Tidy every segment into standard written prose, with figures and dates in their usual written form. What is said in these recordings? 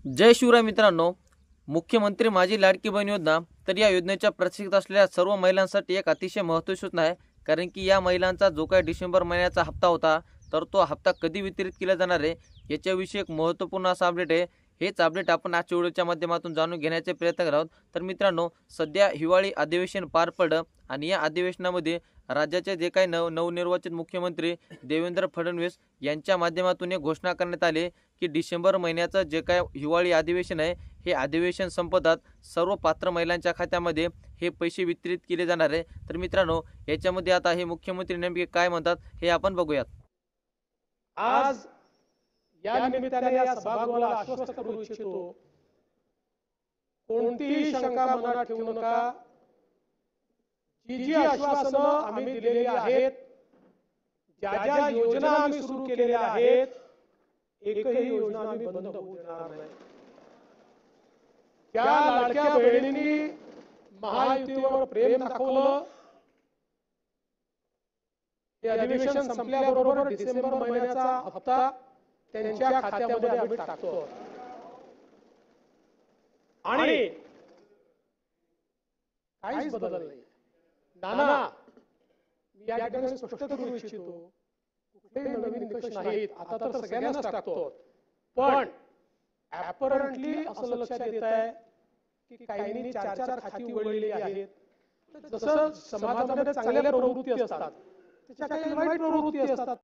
जय शिवराय मित्रांनो, मुख्यमंत्री माझी लाडकी बहीण योजना तर या योजनेच्या प्रतीक्षेत असलेल्या सर्व महिलांसाठी एक अतिशय महत्त्वाची सूचना आहे। कारण की या महिलांचा जो काही डिसेंबर महिन्याचा हप्ता होता तर तो हप्ता कधी वितरित केला जाणार आहे याच्याविषयी एक महत्त्वपूर्ण असा अपडेट आहे। हेच अपडेट आपण आजच्या व्हिडिओच्या माध्यमातून जाणून घेण्याचे प्रयत्न करत आहोत। तर मित्रांनो, सध्या हिवाळी अधिवेशन पार पडलं आणि या अधिवेशनामध्ये राज्याचे जे काही नवनिर्वाचित मुख्यमंत्री देवेंद्र फडणवीस यांच्या माध्यमातून एक घोषणा करण्यात आली की डिसेंबर महिन्याचं जे काय हिवाळी अधिवेशन आहे हे अधिवेशन संपतात सर्व पात्र महिलांच्या खात्यामध्ये हे पैसे वितरित केले जाणार आहे। तर मित्रांनो, याच्यामध्ये आता हे मुख्यमंत्री नेमके काय म्हणतात हे आपण बघूयात। आज या निमित्ताने या सभागृहाला आश्वस्त करू इच्छितो, कोणतीही शंका मनात ठेवू नका। जी जी आश्वासनं आम्ही दिलेली आहेत, ज्या ज्या योजना आम्ही सुरू केलेल्या आहेत, एकही योजना आम्ही बंद होऊ देणार नाही। त्या लाडक्या बहिणींनी महायुतीवर प्रेम दाखवलं, हे अधिवेशन संपल्याबरोबर डिसेंबर महिन्याचा हप्ता त्यांच्या खात्यामध्ये आम्ही टाकतो आणि काहीच बदल नाही। नाना, मी या ठिकाणी स्पष्ट करू इच्छितो, कुठलेही नवीन निकष नाहीत, आता तर सगळ्यांनाच टाकतो। पण ऍपरंटली असं लक्षात येत आहे की काहींनी चार चार खाती उघडलेली आहेत। जसं समाजामध्ये चांगल्या प्रवृत्ती असतात त्याच्या काही वाईट प्रवृत्ती असतात।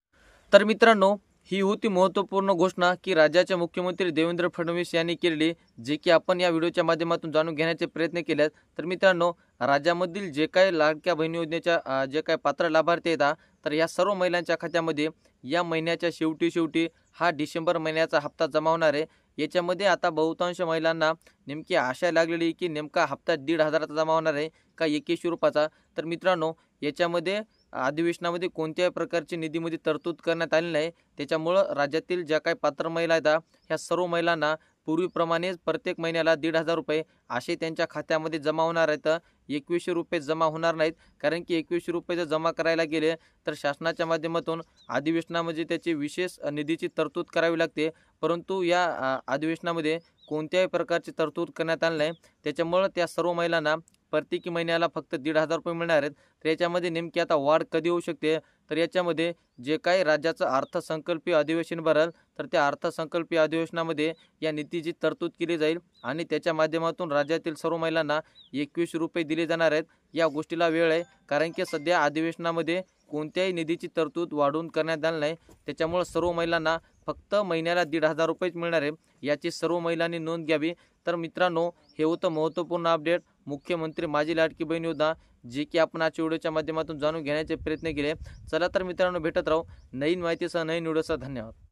तर मित्रांनो, ही होती महत्त्वपूर्ण घोषणा की राज्याचे मुख्यमंत्री देवेंद्र फडणवीस यांनी केलेली, जे की आपण या व्हिडिओच्या माध्यमातून जाणून घेण्याचे प्रयत्न केले। तर मित्रांनो, राज्यामधील जे काही लाडक्या बहिणी योजनेच्या जे काही पात्र लाभार्थी आहेत तर या सर्व महिलांच्या खात्यामध्ये या महिन्याच्या शेवटी हा डिसेंबर महिन्याचा हप्ता जमा होणार आहे। याच्यामध्ये आता बहुतांश महिलांना नेमकी आशा लागलेली की नेमका हप्ता 1,500चा जमा होणार आहे का 2100 रुपयाचा। तर मित्रांनो, याच्यामध्ये अधिवेशनामध्ये कोणत्याही प्रकारची निधीमध्ये तरतूद करण्यात आली नाही। त्याच्यामुळं राज्यातील ज्या काही पात्र महिला आहेत ह्या सर्व महिलांना पूर्वीप्रमाणेच प्रत्येक महिन्याला 1,500 रुपये असे त्यांच्या खात्यामध्ये जमा होणार आहेत। 2100 रुपये जमा होणार नाहीत, कारण की 2100 रुपये जर जमा करायला गेले तर शासनाच्या माध्यमातून अधिवेशनामध्ये त्याची विशेष निधीची तरतूद करावी लागते। परंतु या अधिवेशनामध्ये कोणत्याही प्रकारची तरतूद करण्यात आली नाही। त्याच्यामुळं त्या सर्व महिलांना प्रत्येकी महिन्याला फक्त 1,500 रुपये मिळणार आहेत। तर याच्यामध्ये नेमकी आता वाढ कधी होऊ शकते, तर याच्यामध्ये जे काही राज्याचं अर्थसंकल्पीय अधिवेशन भरेल तर त्या अर्थसंकल्पीय अधिवेशनामध्ये या निधीची तरतूद केली जाईल आणि त्याच्या माध्यमातून राज्यातील सर्व महिलांना 2100 रुपये दिले जाणार आहेत। या गोष्टीला वेळ आहे, कारण की सध्या अधिवेशनामध्ये कोणत्याही निधीची तरतूद वाढवून करण्यात आली नाही। त्याच्यामुळे सर्व महिलांना फक्त महिन्याला 1,500 रुपयेच मिळणार आहे, याची सर्व महिलांनी नोंद घ्यावी। तर मित्रांनो, हे होतं महत्त्वपूर्ण अपडेट मुख्यमंत्री माझी लाडकी बहीण योजना, जे की आपण आजच्या व्हिडिओच्या माध्यमातून जाणून घेण्याचे प्रयत्न केले। चला तर मित्रांनो, भेटत राहू नवीन माहितीसह नवीन व्हिडिओसह। धन्यवाद।